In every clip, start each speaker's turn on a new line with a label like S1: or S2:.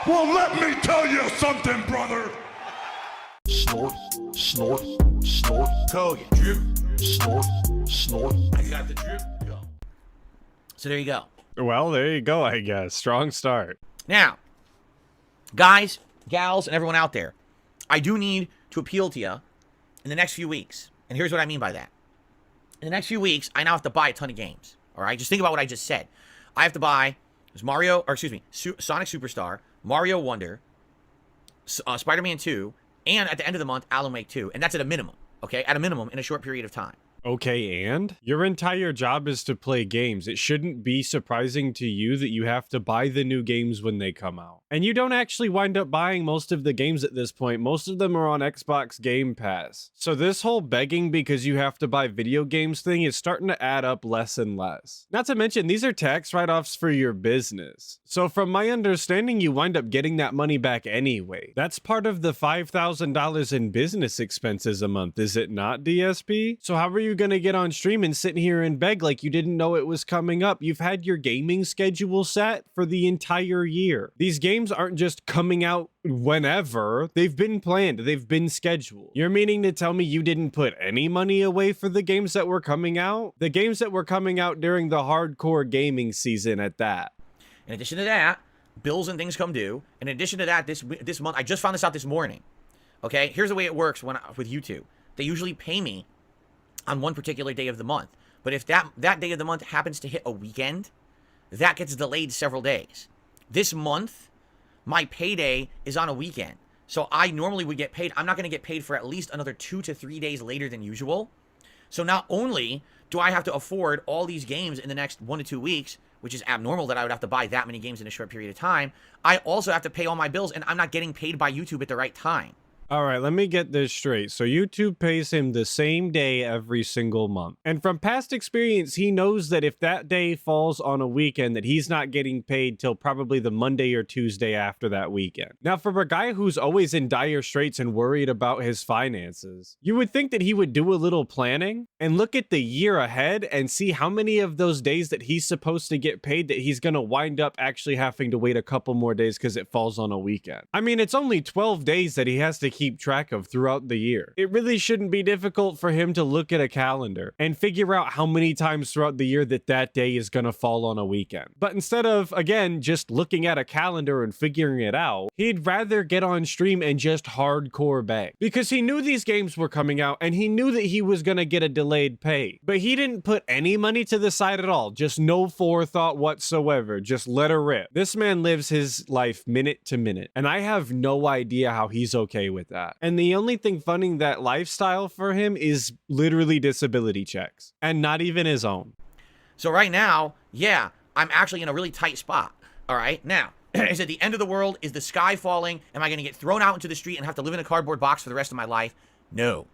S1: Well, let me tell you something, brother.
S2: Snort, snort, snort.
S3: Hogan. Drip.
S2: Snort, snort.
S3: I got the drip. Go. So there you go.
S4: Well, there you go, I guess. Strong start.
S3: Now, guys, gals, and everyone out there, I do need to appeal to you in the next few weeks. And here's what I mean by that. In the next few weeks, I now have to buy a ton of games. All right? Just think about what I just said. I have to buy Sonic Superstar, Mario Wonder, Spider-Man 2, and at the end of the month, Alan Wake 2. And that's at a minimum, okay? At a minimum in a short period of time.
S4: Okay, and? Your entire job is to play games. It shouldn't be surprising to you that you have to buy the new games when they come out. And you don't actually wind up buying most of the games at this point. Most of them are on Xbox Game Pass. So this whole begging because you have to buy video games thing is starting to add up less and less. Not to mention, these are tax write-offs for your business. So from my understanding, you wind up getting that money back anyway. That's part of the $5,000 in business expenses a month, is it not, DSP? So how are you gonna get on stream and sit here and beg like you didn't know it was coming up? You've had your gaming schedule set for the entire year. These games aren't just coming out whenever. They've been planned. They've been scheduled. You're meaning to tell me you didn't put any money away for the games that were coming out? The games that were coming out during the hardcore gaming season at that.
S3: In addition to that, bills and things come due. In addition to that, this month, I just found this out this morning. Okay, here's the way it works with YouTube. They usually pay me on one particular day of the month. But if that day of the month happens to hit a weekend, that gets delayed several days. This month, my payday is on a weekend. So I normally would get paid. I'm not going to get paid for at least another 2 to 3 days later than usual. So not only do I have to afford all these games in the next 1 to 2 weeks, which is abnormal that I would have to buy that many games in a short period of time, I also have to pay all my bills, and I'm not getting paid by YouTube at the right time.
S4: All right, let me get this straight. So YouTube pays him the same day every single month. And from past experience, he knows that if that day falls on a weekend, that he's not getting paid till probably the Monday or Tuesday after that weekend. Now, for a guy who's always in dire straits and worried about his finances, you would think that he would do a little planning and look at the year ahead and see how many of those days that he's supposed to get paid that he's going to wind up actually having to wait a couple more days because it falls on a weekend. I mean, it's only 12 days that he has to keep track of throughout the year. It really shouldn't be difficult for him to look at a calendar and figure out how many times throughout the year that day is going to fall on a weekend. But instead of, again, just looking at a calendar and figuring it out, he'd rather get on stream and just hardcore beg. Because he knew these games were coming out and he knew that he was going to get a delayed pay. But he didn't put any money to the side at all. Just no forethought whatsoever. Just let her rip. This man lives his life minute to minute. And I have no idea how he's okay with that. And the only thing funding that lifestyle for him is literally disability checks. And not even his own.
S3: So right now, yeah, I'm actually in a really tight spot. All right? Now, is it the end of the world? Is the sky falling? Am I going to get thrown out into the street and have to live in a cardboard box for the rest of my life? No.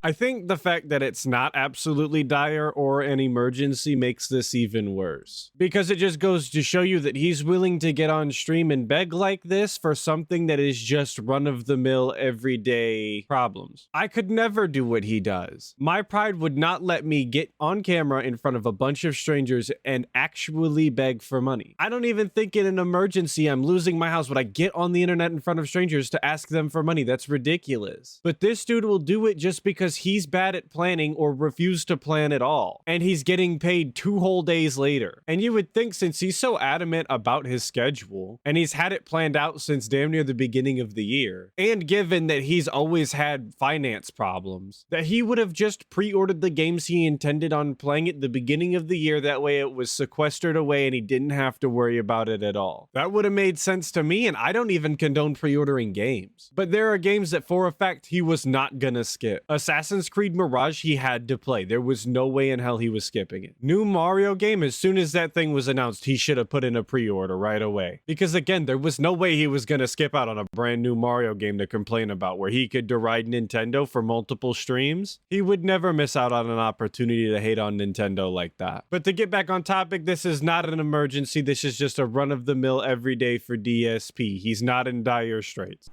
S4: I think the fact that it's not absolutely dire or an emergency makes this even worse. Because it just goes to show you that he's willing to get on stream and beg like this for something that is just run-of-the-mill everyday problems. I could never do what he does. My pride would not let me get on camera in front of a bunch of strangers and actually beg for money. I don't even think in an emergency I'm losing my house would I get on the internet in front of strangers to ask them for money. That's ridiculous. But this dude will do it just because he's bad at planning or refused to plan at all. And he's getting paid 2 whole days later. And you would think since he's so adamant about his schedule, and he's had it planned out since damn near the beginning of the year, and given that he's always had finance problems, that he would have just pre-ordered the games he intended on playing at the beginning of the year. That way it was sequestered away and he didn't have to worry about it at all. That would have made sense to me, and I don't even condone pre-ordering games. But there are games that for a fact he was not gonna skip. Assassin's Creed Mirage he had to play. There was no way in hell he was skipping it. New Mario game, as soon as that thing was announced, he should have put in a pre-order right away. Because again, there was no way he was gonna skip out on a brand new Mario game to complain about where he could deride Nintendo for multiple streams. He would never miss out on an opportunity to hate on Nintendo like that. But to get back on topic, this is not an emergency. This is just a run-of-the-mill everyday for DSP. He's not in dire straits.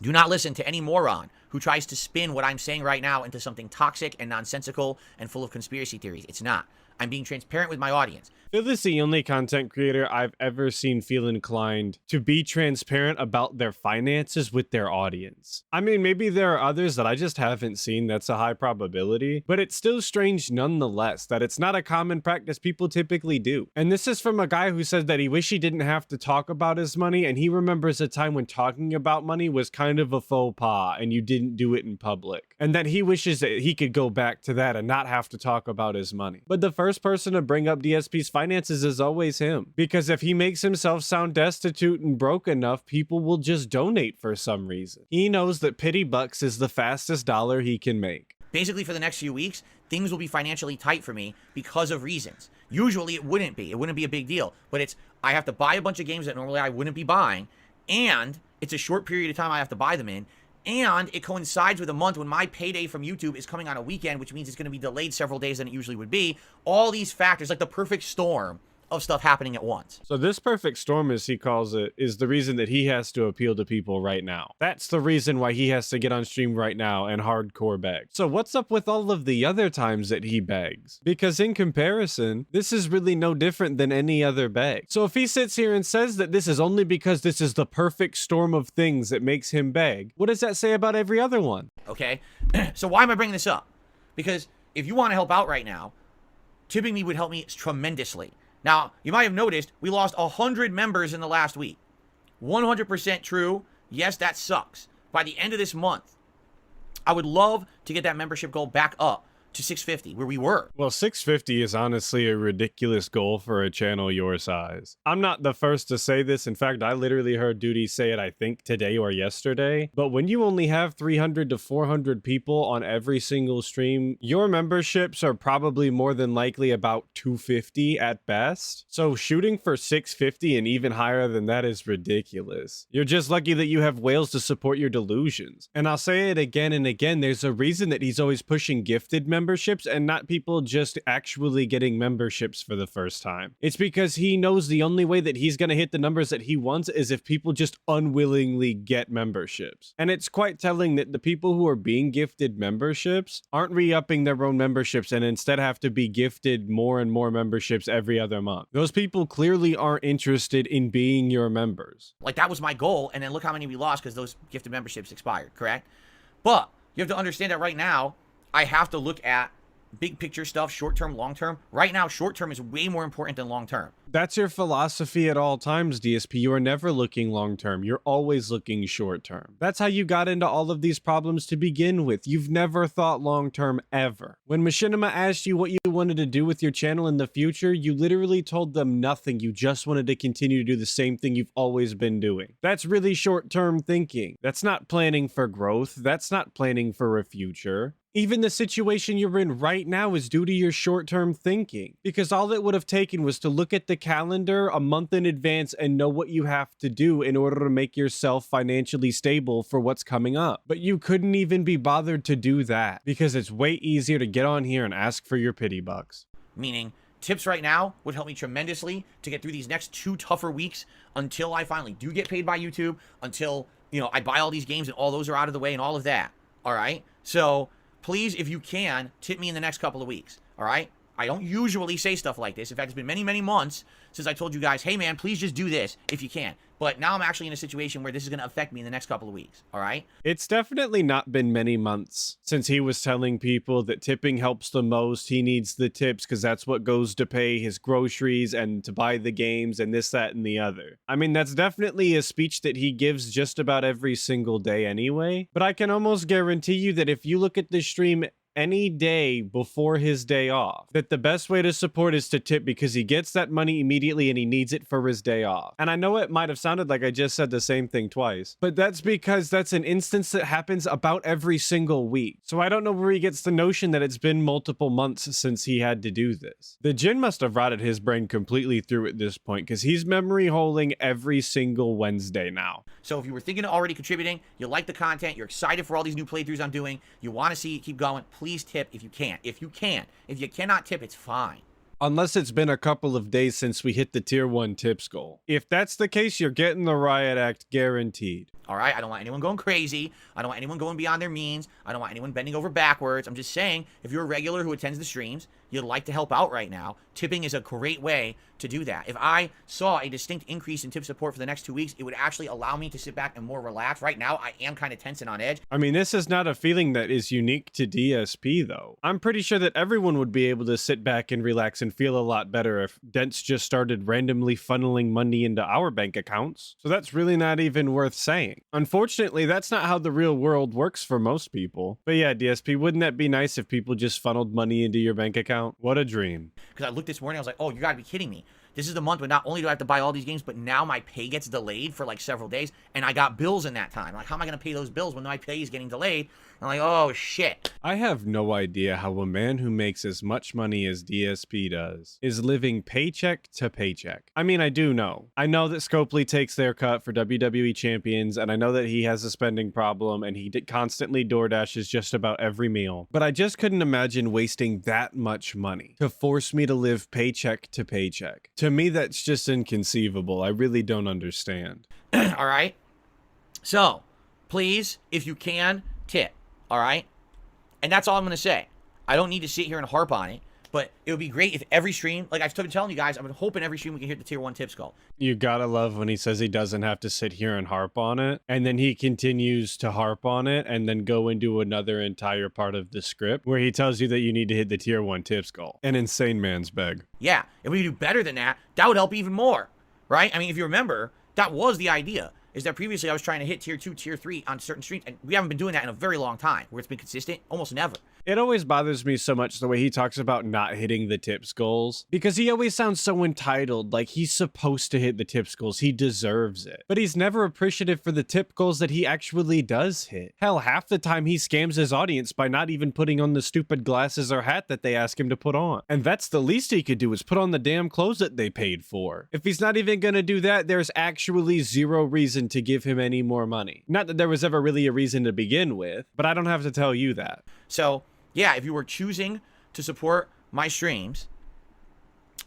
S3: Do not listen to any moron who tries to spin what I'm saying right now into something toxic and nonsensical and full of conspiracy theories. It's not. I'm being transparent with my audience.
S4: Phil is the only content creator I've ever seen feel inclined to be transparent about their finances with their audience. I mean, maybe there are others that I just haven't seen. That's a high probability, but it's still strange nonetheless that it's not a common practice people typically do. And this is from a guy who said that he wished he didn't have to talk about his money, and he remembers a time when talking about money was kind of a faux pas and you didn't do it in public. And that he wishes that he could go back to that and not have to talk about his money. But the first person to bring up DSP's finances is always him, because if he makes himself sound destitute and broke enough, people will just donate for some reason. He knows that pity bucks is the fastest dollar he can make.
S3: Basically, for the next few weeks, things will be financially tight for me because of reasons. Usually it wouldn't be. It wouldn't be a big deal. But it's, I have to buy a bunch of games that normally I wouldn't be buying, and it's a short period of time I have to buy them in, and it coincides with a month when my payday from YouTube is coming on a weekend, which means it's going to be delayed several days than it usually would be. All these factors, like the perfect storm of stuff happening at once.
S4: So this perfect storm, as he calls it, is the reason that he has to appeal to people right now. That's the reason why he has to get on stream right now and hardcore beg. So what's up with all of the other times that he begs? Because in comparison, this is really no different than any other beg. So if he sits here and says that this is only because this is the perfect storm of things that makes him beg, what does that say about every other one?
S3: Okay, so why am I bringing this up? Because if you want to help out right now, tipping me would help me tremendously. Now, you might have noticed we lost 100 members in the last week. 100% true. Yes, that sucks. By the end of this month, I would love to get that membership goal back up to 650, where we were.
S4: Well, 650 is honestly a ridiculous goal for a channel your size. I'm not the first to say this. In fact, I literally heard Duty say it, I think, today or yesterday. But when you only have 300 to 400 people on every single stream, your memberships are probably more than likely about 250 at best. So shooting for 650 and even higher than that is ridiculous. You're just lucky that you have whales to support your delusions. And I'll say it again and again, there's a reason that he's always pushing gifted memberships and not people just actually getting memberships for the first time. It's because he knows the only way that he's going to hit the numbers that he wants is if people just unwillingly get memberships. And it's quite telling that the people who are being gifted memberships aren't re-upping their own memberships and instead have to be gifted more and more memberships every other month. Those people clearly aren't interested in being your members.
S3: Like, that was my goal, and then look how many we lost because those gifted memberships expired, correct? But you have to understand that right now, I have to look at big picture stuff, short-term, long-term. Right now, short-term is way more important than long-term.
S4: That's your philosophy at all times, DSP. You are never looking long-term. You're always looking short-term. That's how you got into all of these problems to begin with. You've never thought long-term ever. When Machinima asked you what you wanted to do with your channel in the future, you literally told them nothing. You just wanted to continue to do the same thing you've always been doing. That's really short-term thinking. That's not planning for growth. That's not planning for a future. Even the situation you're in right now is due to your short-term thinking, because all it would have taken was to look at the calendar a month in advance and know what you have to do in order to make yourself financially stable for what's coming up. But you couldn't even be bothered to do that because it's way easier to get on here and ask for your pity bucks.
S3: Meaning, tips right now would help me tremendously to get through these next 2 tougher weeks until I finally do get paid by YouTube, until, you know, I buy all these games and all those are out of the way and all of that. All right? So please, if you can, tip me in the next couple of weeks, all right? I don't usually say stuff like this. In fact, it's been many, many months since I told you guys, hey, man, please just do this if you can. But now I'm actually in a situation where this is going to affect me in the next couple of weeks, all right?
S4: It's definitely not been many months since he was telling people that tipping helps the most. He needs the tips because that's what goes to pay his groceries and to buy the games and this, that, and the other. I mean, that's definitely a speech that he gives just about every single day anyway. But I can almost guarantee you that if you look at this stream any day before his day off, that the best way to support is to tip because he gets that money immediately and he needs it for his day off. And I know it might have sounded like I just said the same thing twice, but that's because that's an instance that happens about every single week. So I don't know where he gets the notion that it's been multiple months since he had to do this. The Jinn must have rotted his brain completely through at this point because he's memory holding every single Wednesday now.
S3: So if you were thinking of already contributing, you like the content, you're excited for all these new playthroughs I'm doing, you want to see it keep going, please tip if you can. If you can. If you cannot tip, it's fine.
S4: Unless it's been a couple of days since we hit the tier 1 tips goal. If that's the case, you're getting the riot act guaranteed.
S3: All right, I don't want anyone going crazy. I don't want anyone going beyond their means. I don't want anyone bending over backwards. I'm just saying, if you're a regular who attends the streams, you'd like to help out right now, tipping is a great way to do that. If I saw a distinct increase in tip support for the next 2 weeks, it would actually allow me to sit back and more relax. Right now, I am kind of tense and on edge.
S4: I mean, this is not a feeling that is unique to DSP, though. I'm pretty sure that everyone would be able to sit back and relax and feel a lot better if Dents just started randomly funneling money into our bank accounts. So that's really not even worth saying. Unfortunately, that's not how the real world works for most people. But yeah, DSP, wouldn't that be nice if people just funneled money into your bank account? What a dream.
S3: Because I looked this morning, I was like, oh, you gotta be kidding me. This is the month when not only do I have to buy all these games, but now my pay gets delayed for like several days, and I got bills in that time. Like, how am I going to pay those bills when my pay is getting delayed? I'm like, oh, shit.
S4: I have no idea how a man who makes as much money as DSP does is living paycheck to paycheck. I mean, I do know. I know that Scopely takes their cut for WWE champions, and I know that he has a spending problem, and he constantly DoorDashes just about every meal. But I just couldn't imagine wasting that much money to force me to live paycheck to paycheck. To me, that's just inconceivable. I really don't understand.
S3: All right? So, please, if you can, tip. All right? And that's all I'm going to say. I don't need to sit here and harp on it, but it would be great if every stream, like I've been telling you guys, I'm hoping every stream we can hit the tier 1 tips goal.
S4: You gotta love when he says he doesn't have to sit here and harp on it, and then he continues to harp on it, and then go into another entire part of the script where he tells you that you need to hit the tier 1 tips goal. An insane man's beg.
S3: Yeah, if we could do better than that, that would help even more, right? I mean, if you remember, that was the idea, is that previously I was trying to hit tier 2, tier 3 on certain streams, and we haven't been doing that in a very long time, where it's been consistent, almost never.
S4: It always bothers me so much the way he talks about not hitting the tips goals, because he always sounds so entitled, like he's supposed to hit the tips goals, he deserves it. But he's never appreciative for the tip goals that he actually does hit. Hell, half the time he scams his audience by not even putting on the stupid glasses or hat that they ask him to put on. And that's the least he could do, is put on the damn clothes that they paid for. If he's not even gonna do that, there's actually zero reason to give him any more money. Not that there was ever really a reason to begin with, but I don't have to tell you that.
S3: So, yeah, if you were choosing to support my streams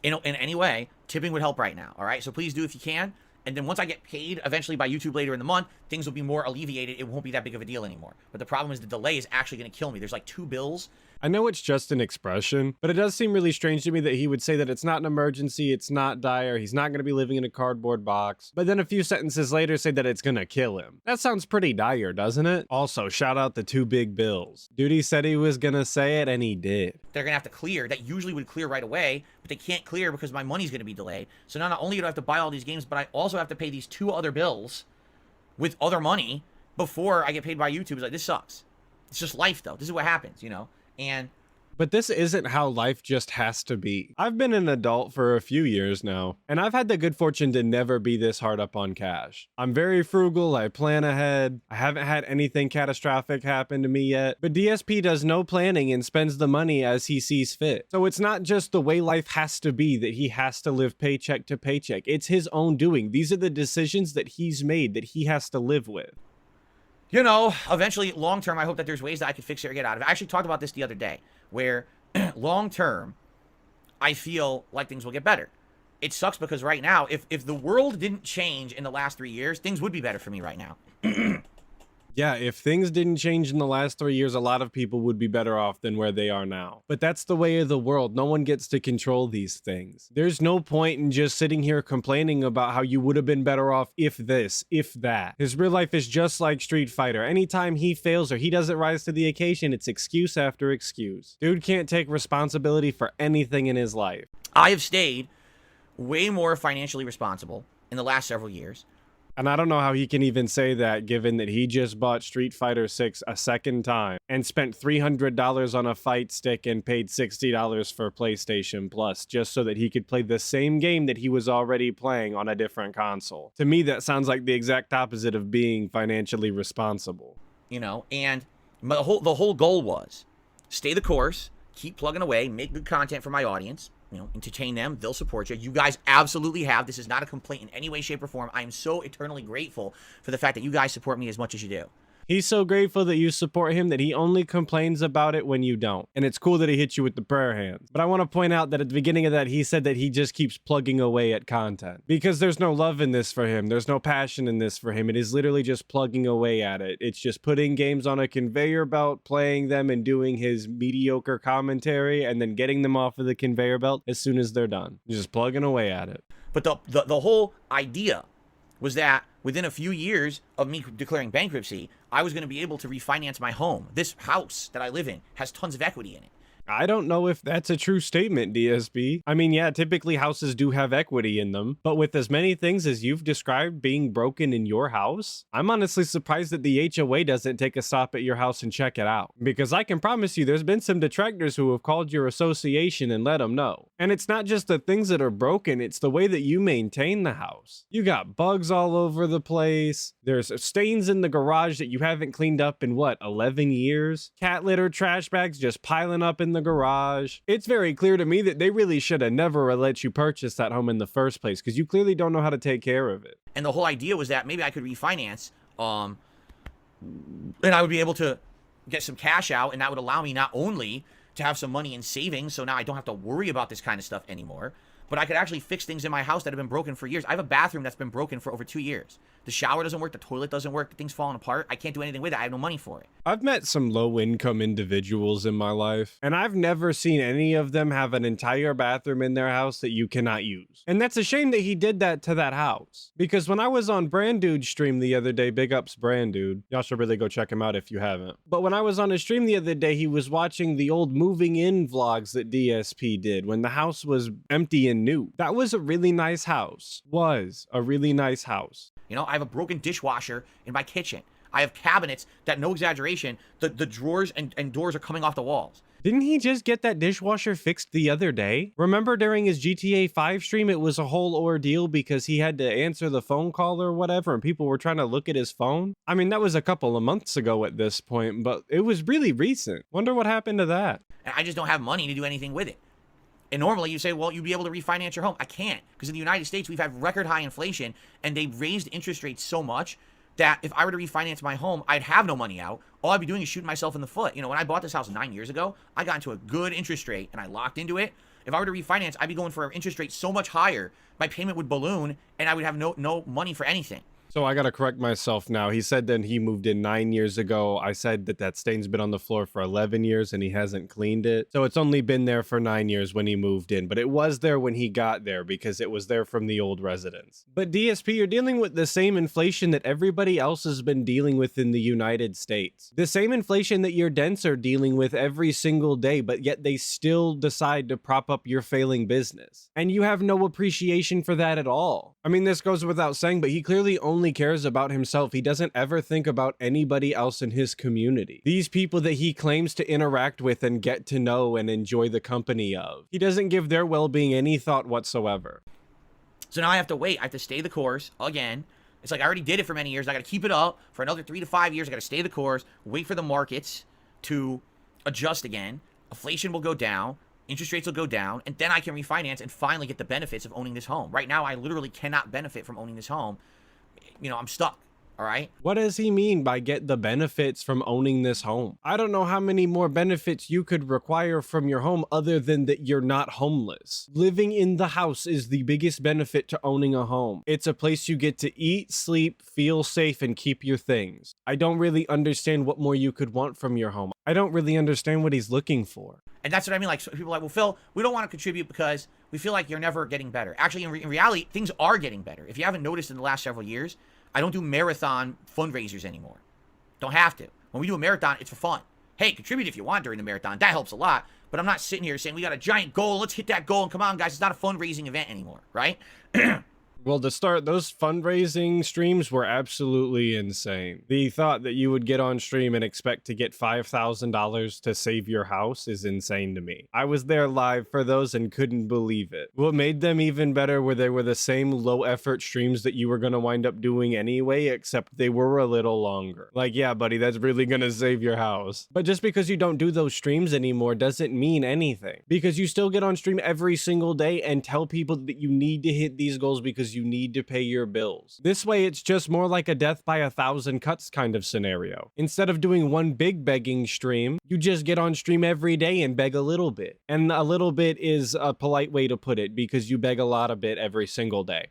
S3: in any way, tipping would help right now, all right? So please do if you can. And then once I get paid eventually by YouTube later in the month, things will be more alleviated. It won't be that big of a deal anymore. But the problem is the delay is actually going to kill me. There's like 2 bills.
S4: I know it's just an expression, but it does seem really strange to me that he would say that it's not an emergency, it's not dire, he's not going to be living in a cardboard box, but then a few sentences later say that it's going to kill him. That sounds pretty dire, doesn't it? Also, shout out the 2 big bills. Duty said he was going to say it, and he did.
S3: They're going to have to clear. That usually would clear right away, but they can't clear because my money's going to be delayed. So now not only do I have to buy all these games, but I also have to pay these 2 other bills with other money before I get paid by YouTube. It's like, this sucks. It's just life, though. This is what happens, you know? And
S4: but this isn't how life just has to be. I've been an adult for a few years now, and I've had the good fortune to never be this hard up on cash. I'm very frugal, I plan ahead, I haven't had anything catastrophic happen to me yet, but DSP does no planning and spends the money as he sees fit. So it's not just the way life has to be that he has to live paycheck to paycheck. It's his own doing. These are the decisions that he's made that he has to live with.
S3: You know, eventually, long term, I hope that there's ways that I could fix it or get out of it. I actually talked about this the other day, where long term, I feel like things will get better. It sucks because right now, if the world didn't change in the last 3 years, things would be better for me right now.
S4: Yeah, if things didn't change in the last 3 years, a lot of people would be better off than where they are now. But that's the way of the world. No one gets to control these things. There's no point in just sitting here complaining about how you would have been better off if this, if that. His real life is just like Street Fighter. Anytime he fails or he doesn't rise to the occasion, it's excuse after excuse. Dude can't take responsibility for anything in his life.
S3: I have stayed way more financially responsible in the last several years.
S4: And I don't know how he can even say that given that he just bought Street Fighter 6 a second time and spent $300 on a fight stick and paid $60 for PlayStation Plus just so that he could play the same game that he was already playing on a different console. To me, that sounds like the exact opposite of being financially responsible.
S3: You know, and the whole goal was stay the course, keep plugging away, make good content for my audience. You know, entertain them. They'll support you. You guys absolutely have. This is not a complaint in any way, shape, or form. I am so eternally grateful for the fact that you guys support me as much as you do.
S4: He's so grateful that you support him that he only complains about it when you don't. And it's cool that he hits you with the prayer hands. But I want to point out that at the beginning of that, he said that he just keeps plugging away at content because there's no love in this for him. There's no passion in this for him. It is literally just plugging away at it. It's just putting games on a conveyor belt, playing them and doing his mediocre commentary and then getting them off of the conveyor belt as soon as they're done. Just plugging away at it.
S3: But the whole idea was that within a few years of me declaring bankruptcy, I was going to be able to refinance my home. This house that I live in has tons of equity in it.
S4: I don't know if that's a true statement, DSP. I mean, yeah, typically houses do have equity in them, but with as many things as you've described being broken in your house, I'm honestly surprised that the HOA doesn't take a stop at your house and check it out. Because I can promise you there's been some detractors who have called your association and let them know. And it's not just the things that are broken, it's the way that you maintain the house. You got bugs all over the place. There's stains in the garage that you haven't cleaned up in what, 11 years? Cat litter, trash bags just piling up in the garage. It's very clear to me that they really should have never let you purchase that home in the first place because you clearly don't know how to take care of it.
S3: And the whole idea was that maybe I could refinance, and I would be able to get some cash out, and that would allow me not only to have some money in savings, so now I don't have to worry about this kind of stuff anymore, but I could actually fix things in my house that have been broken for years. I have a bathroom that's been broken for over 2 years. The shower doesn't work, the toilet doesn't work, the thing's falling apart. I can't do anything with it. I have no money for it.
S4: I've met some low-income individuals in my life, and I've never seen any of them have an entire bathroom in their house that you cannot use. And that's a shame that he did that to that house. Because when I was on Brandood's stream the other day, big ups Brandood. Y'all should really go check him out if you haven't. But when I was on his stream the other day, he was watching the old moving in vlogs that DSP did when the house was empty and new. That was a really nice house. Was a really nice house.
S3: You know, I have a broken dishwasher in my kitchen. I have cabinets that, no exaggeration, the drawers and doors are coming off the walls.
S4: Didn't he just get that dishwasher fixed the other day? Remember during his GTA 5 stream, it was a whole ordeal because he had to answer the phone call or whatever, and people were trying to look at his phone? I mean, that was a couple of months ago at this point, but it was really recent. Wonder what happened to that.
S3: And I just don't have money to do anything with it. And normally you say, well, you'd be able to refinance your home. I can't, because in the United States, we've had record high inflation, and they've raised interest rates so much that if I were to refinance my home, I'd have no money out. All I'd be doing is shooting myself in the foot. You know, when I bought this house 9 years ago, I got into a good interest rate, and I locked into it. If I were to refinance, I'd be going for an interest rate so much higher, my payment would balloon, and I would have no money for anything.
S4: So I gotta correct myself now. He said that he moved in 9 years ago. I said that that stain's been on the floor for 11 years and he hasn't cleaned it. So it's only been there for 9 years when he moved in, but it was there when he got there because it was there from the old residence. But DSP, you're dealing with the same inflation that everybody else has been dealing with in the United States. The same inflation that your dents are dealing with every single day, but yet they still decide to prop up your failing business. And you have no appreciation for that at all. I mean, this goes without saying, but he clearly only cares about himself. He doesn't ever think about anybody else in his community. These people that he claims to interact with and get to know and enjoy the company of. He doesn't give their well-being any thought whatsoever.
S3: So now I have to wait. I have to stay the course again. It's like I already did it for many years. I got to keep it up for another 3 to 5 years. I got to stay the course, wait for the markets to adjust again. Inflation will go down. Interest rates will go down, and then I can refinance and finally get the benefits of owning this home. Right now, I literally cannot benefit from owning this home. You know, I'm stuck. All right.
S4: What does he mean by get the benefits from owning this home? I don't know how many more benefits you could require from your home other than that you're not homeless. Living in the house is the biggest benefit to owning a home. It's a place you get to eat, sleep, feel safe, and keep your things. I don't really understand what more you could want from your home. I don't really understand what he's looking for.
S3: And that's what I mean. Like, so people are like, well, Phil, we don't want to contribute because we feel like you're never getting better. Actually, in reality, things are getting better. If you haven't noticed in the last several years, I don't do marathon fundraisers anymore. Don't have to. When we do a marathon, it's for fun. Hey, contribute if you want during the marathon. That helps a lot. But I'm not sitting here saying we got a giant goal. Let's hit that goal. And come on, guys. It's not a fundraising event anymore, right?
S4: Well, to start, those fundraising streams were absolutely insane. The thought that you would get on stream and expect to get $5,000 to save your house is insane to me. I was there live for those and couldn't believe it. What made them even better were they were the same low-effort streams that you were going to wind up doing anyway, except they were a little longer. Like, yeah, buddy, that's really going to save your house. But just because you don't do those streams anymore doesn't mean anything. Because you still get on stream every single day and tell people that you need to hit these goals because because you need to pay your bills. This way, it's just more like a death by 1,000 cuts kind of scenario. Instead of doing one big begging stream, you just get on stream every day and beg a little bit. And a little bit is a polite way to put it because you beg a lot of bit every single day.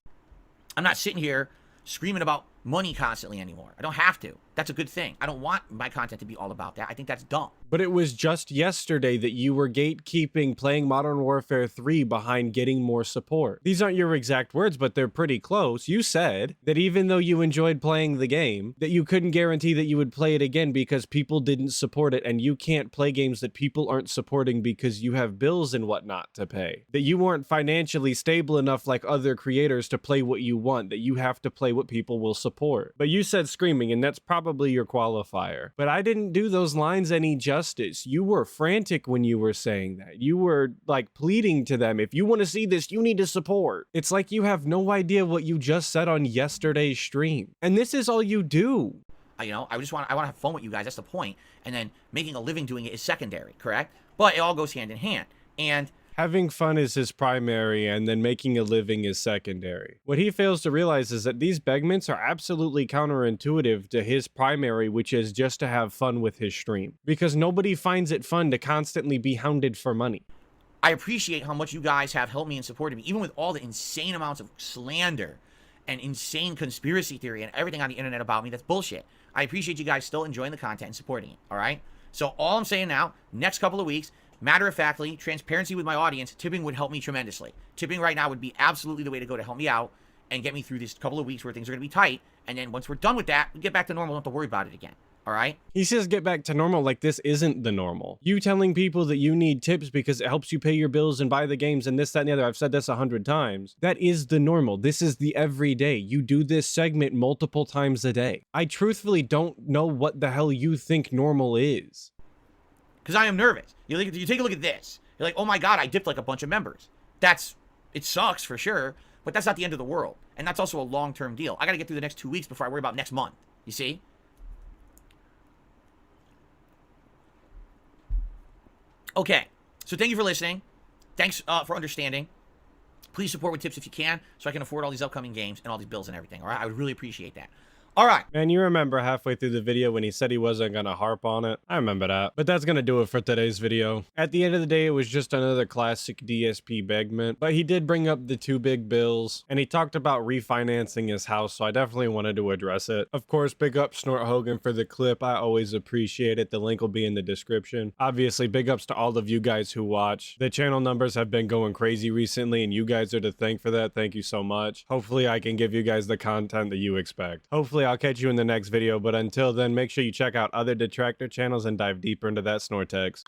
S3: I'm not sitting here screaming about money constantly anymore. I don't have to. That's a good thing. I don't want my content to be all about that. I think that's dumb.
S4: But it was just yesterday that you were gatekeeping playing Modern Warfare 3 behind getting more support. These aren't your exact words, but they're pretty close. You said that even though you enjoyed playing the game, that you couldn't guarantee that you would play it again because people didn't support it, and you can't play games that people aren't supporting because you have bills and whatnot to pay. That you weren't financially stable enough like other creators to play what you want, that you have to play what people will support. But you said screaming, and that's probably your qualifier. But I didn't do those lines any justice. You were frantic when you were saying that. You were like pleading to them, if you want to see this, you need to support. It's like you have no idea what you just said on yesterday's stream. And this is all you do.
S3: I want to have fun with you guys. That's the point. And then making a living doing it is secondary, correct? But it all goes hand in hand. And
S4: having fun is his primary, and then making a living is secondary. What he fails to realize is that these begments are absolutely counterintuitive to his primary, which is just to have fun with his stream. Because nobody finds it fun to constantly be hounded for money.
S3: I appreciate how much you guys have helped me and supported me, even with all the insane amounts of slander and insane conspiracy theory and everything on the internet about me. That's bullshit. I appreciate you guys still enjoying the content and supporting it, all right? So all I'm saying now, next couple of weeks, matter-of-factly, transparency with my audience, tipping would help me tremendously. Tipping right now would be absolutely the way to go to help me out and get me through this couple of weeks where things are going to be tight. And then once we're done with that, we get back to normal. Don't have to worry about it again. All right?
S4: He says get back to normal like this isn't the normal. You telling people that you need tips because it helps you pay your bills and buy the games and this, that, and the other. I've said this 100 times. That is the normal. This is the everyday. You do this segment multiple times a day. I truthfully don't know what the hell you think normal is.
S3: Because I am nervous. You take a look at this. You're like, oh my God, I dipped like a bunch of members. It sucks for sure, but that's not the end of the world. And that's also a long-term deal. I got to get through the next 2 weeks before I worry about next month. You see? Okay. So thank you for listening. Thanks for understanding. Please support with tips if you can, so I can afford all these upcoming games and all these bills and everything. All right? I would really appreciate that. All right.
S4: Man, you remember halfway through the video when he said he wasn't going to harp on it? I remember that. But that's going to do it for today's video. At the end of the day, it was just another classic DSP begment. But he did bring up the 2 big bills, and he talked about refinancing his house, so I definitely wanted to address it. Of course, big up Snort Hogan for the clip. I always appreciate it. The link will be in the description. Obviously, big ups to all of you guys who watch. The channel numbers have been going crazy recently, and you guys are to thank for that. Thank you so much. Hopefully, I can give you guys the content that you expect. Hopefully, I'll catch you in the next video, but until then, make sure you check out other detractor channels and dive deeper into that Snortex.